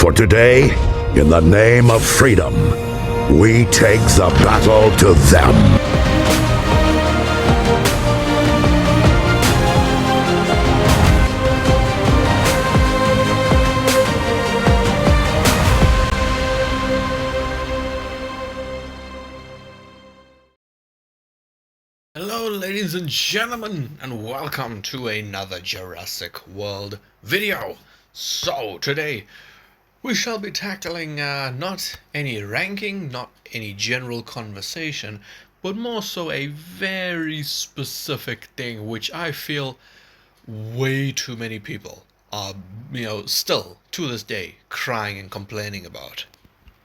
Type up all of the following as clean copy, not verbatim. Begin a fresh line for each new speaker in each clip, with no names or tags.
For today, in the name of freedom, we take the battle to them.
Hello ladies and gentlemen, and welcome to another Jurassic World video. So today we shall be tackling not any ranking, not any general conversation, but more so a very specific thing which I feel way too many people are, still to this day crying and complaining about.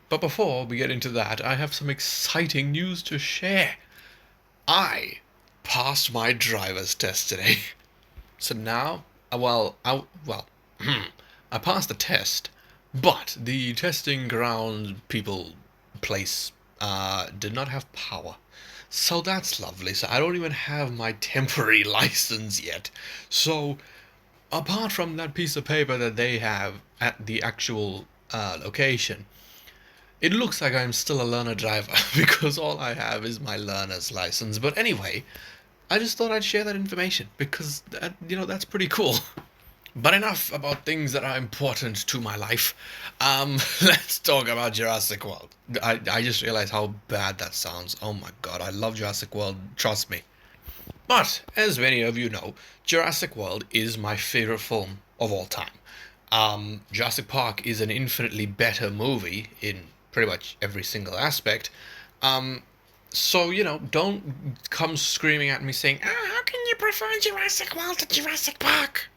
But before we get into that, I have some exciting news to share. I passed my driver's test today. So now, I passed the test, but the testing ground place did not have power. So that's lovely. So I don't even have my temporary license yet. So apart from that piece of paper that they have at the actual location, it looks like I'm still a learner driver because all I have is my learner's license. But anyway, I just thought I'd share that information because that's pretty cool. But enough about things that are important to my life. Let's talk about Jurassic World. I just realized how bad that sounds. Oh my god, I love Jurassic World, trust me. But as many of you know, Jurassic World is my favorite film of all time. Jurassic Park is an infinitely better movie in pretty much every single aspect. So, don't come screaming at me saying, how can you prefer Jurassic World to Jurassic Park?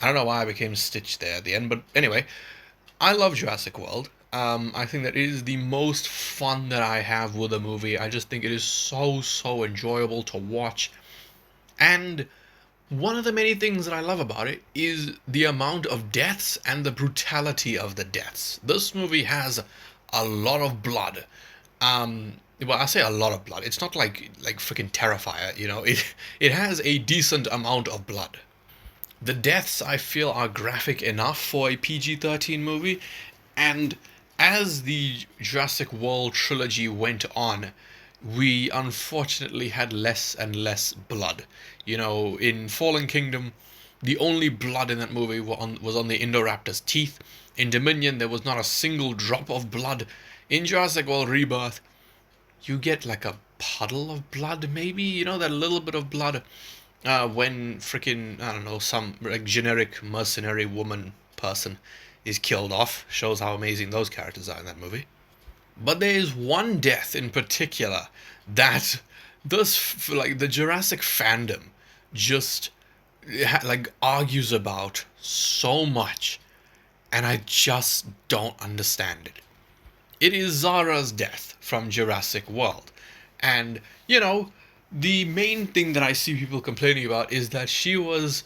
I don't know why I became Stitch there at the end, but anyway, I love Jurassic World. I think that it is the most fun that I have with a movie. I just think it is so enjoyable to watch. And one of the many things that I love about it is the amount of deaths and the brutality of the deaths. This movie has a lot of blood. Well, I say a lot of blood. It's not like freaking Terrifier, It has a decent amount of blood. The deaths, I feel, are graphic enough for a PG-13 movie, and as the Jurassic World trilogy went on, we unfortunately had less and less blood. In Fallen Kingdom, the only blood in that movie was on the Indoraptor's teeth. In Dominion, there was not a single drop of blood. In Jurassic World Rebirth, you get like a puddle of blood, maybe, that little bit of blood when freaking, I don't know, some like generic mercenary woman person is killed off. Shows how amazing those characters are in that movie. But there is one death in particular that the Jurassic fandom just argues about so much, and I just don't understand it. It is Zara's death from Jurassic World. And, the main thing that I see people complaining about is that she was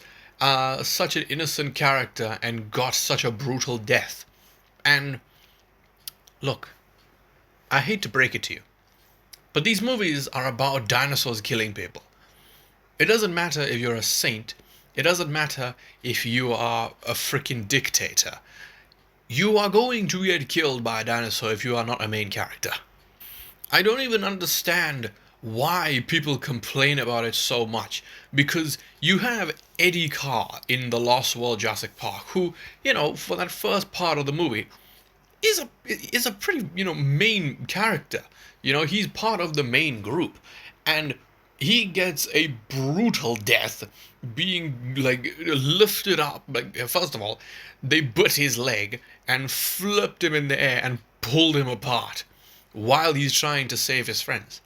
such an innocent character and got such a brutal death. And, look, I hate to break it to you, but these movies are about dinosaurs killing people. It doesn't matter if you're a saint. It doesn't matter if you are a freaking dictator. You are going to get killed by a dinosaur if you are not a main character. I don't even understand why people complain about it so much, because you have Eddie Carr in The Lost World Jurassic Park, who, for that first part of the movie, is a pretty, main character. He's part of the main group, and he gets a brutal death being lifted up. First of all, they bit his leg and flipped him in the air and pulled him apart while he's trying to save his friends.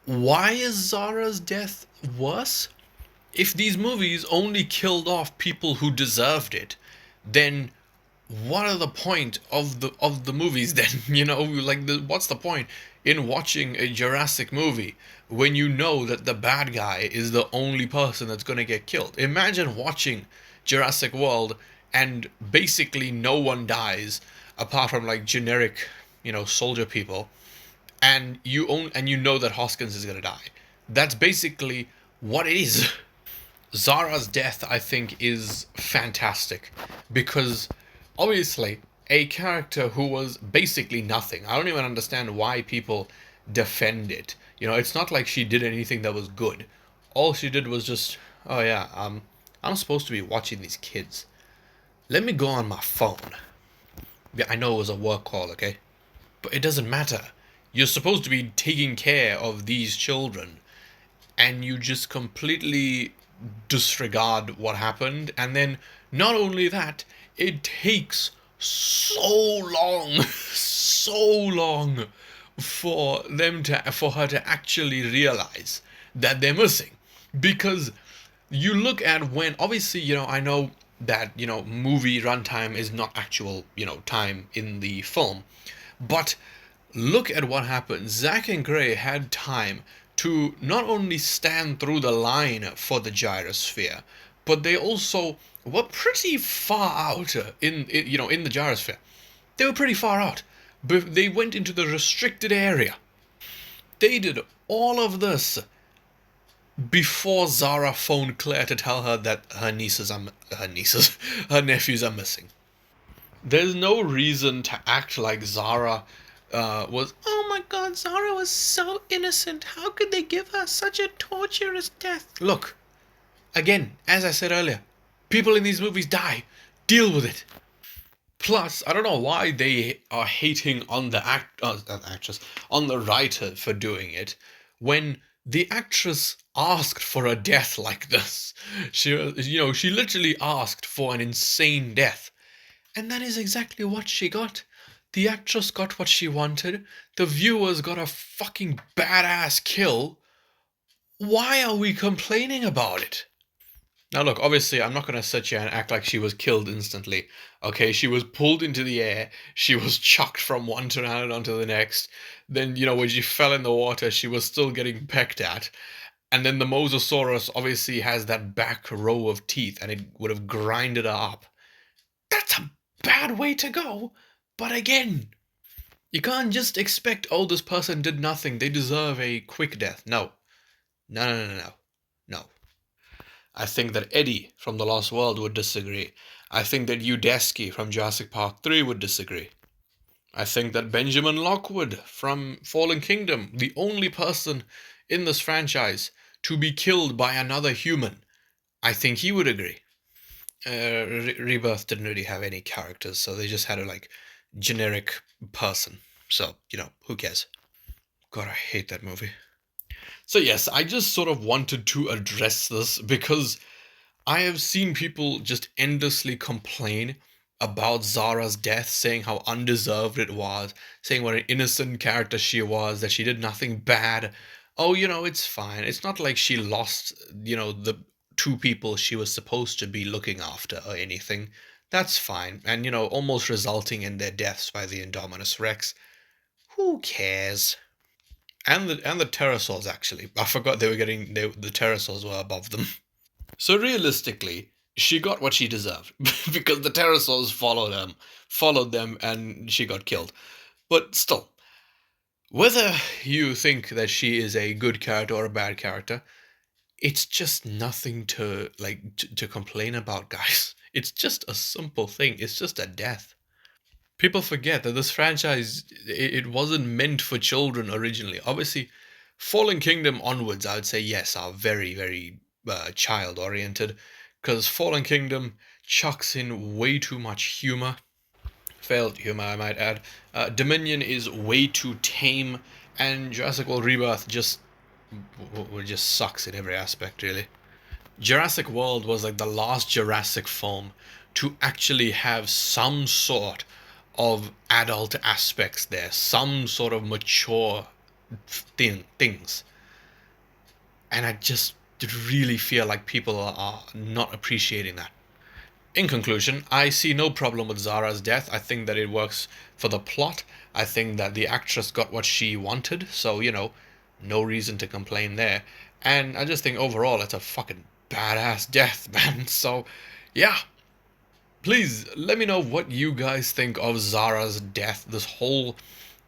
Why is Zara's death worse? If these movies only killed off people who deserved it, then what are the point of the movies then? What's the point in watching a Jurassic movie when you know that the bad guy is the only person that's going to get killed? Imagine watching Jurassic World and basically no one dies apart from generic, soldier people, and you know that Hoskins is going to die. That's basically what it is. Zara's death, I think, is fantastic because obviously a character who was basically nothing. I don't even understand why people defend it. You know, it's not like she did anything that was good. All she did was just, oh yeah, I'm supposed to be watching these kids. Let me go on my phone. Yeah, I know it was a work call, okay? But it doesn't matter. You're supposed to be taking care of these children, and you just completely disregard what happened. And then, not only that, it takes so long, so long for her to actually realize that they're missing. Because you look at when, obviously, I know that, movie runtime is not actual, time in the film, but look at what happened. Zack and Gray had time to not only stand through the line for the gyrosphere, but they also were pretty far out in the gyrosphere. They were pretty far out. But they went into the restricted area. They did all of this before Zara phoned Claire to tell her that her nephews are missing. There's no reason to act like Zara was. Oh my God, Zara was so innocent. How could they give her such a torturous death? Look, again, as I said earlier, people in these movies die. Deal with it. Plus, I don't know why they are hating on the actress, on the writer for doing it, when the actress asked for a death like this. She literally asked for an insane death. And that is exactly what she got. The actress got what she wanted. The viewers got a fucking badass kill. Why are we complaining about it? Now, look, obviously, I'm not going to sit here and act like she was killed instantly. Okay, she was pulled into the air. She was chucked from one pteranodon onto the next. Then, when she fell in the water, she was still getting pecked at. And then the Mosasaurus obviously has that back row of teeth, and it would have grinded her up. That's a bad way to go. But again, you can't just expect, oh, this person did nothing, they deserve a quick death. No. No, no, no, no. No. I think that Eddie from The Lost World would disagree. I think that Udesky from Jurassic Park 3 would disagree. I think that Benjamin Lockwood from Fallen Kingdom, the only person in this franchise to be killed by another human, I think he would agree. Rebirth didn't really have any characters, so they just had a generic person. So, who cares? God, I hate that movie. So yes, I just sort of wanted to address this because I have seen people just endlessly complain about Zara's death, saying how undeserved it was, saying what an innocent character she was, that she did nothing bad. Oh, it's fine. It's not like she lost, the two people she was supposed to be looking after or anything. That's fine. And, almost resulting in their deaths by the Indominus Rex. Who cares? And the pterosaurs, actually. I forgot the pterosaurs were above them. So realistically, she got what she deserved because the pterosaurs followed them, and she got killed. But still, whether you think that she is a good character or a bad character, it's just nothing to complain about, guys. It's just a simple thing. It's just a death. People forget that this franchise, it wasn't meant for children originally. Obviously, Fallen Kingdom onwards, I would say yes, are very, very child oriented, because Fallen Kingdom chucks in way too much humor, failed humor, I might add. Dominion is way too tame, and Jurassic World Rebirth just sucks in every aspect, really. Jurassic World was like the last Jurassic film to actually have some sort of adult aspects there, some sort of mature things. And I just really feel like people are not appreciating that. In conclusion, I see no problem with Zara's death. I think that it works for the plot. I think that the actress got what she wanted, so, no reason to complain there. And I just think overall it's a fucking badass death, man. So, yeah. Please let me know what you guys think of Zara's death, this whole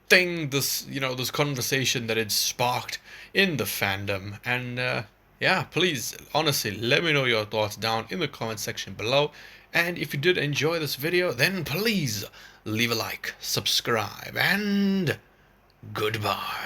thing, this conversation that it sparked in the fandom. And yeah, please, honestly, let me know your thoughts down in the comment section below. And if you did enjoy this video, then please leave a like, subscribe, and goodbye.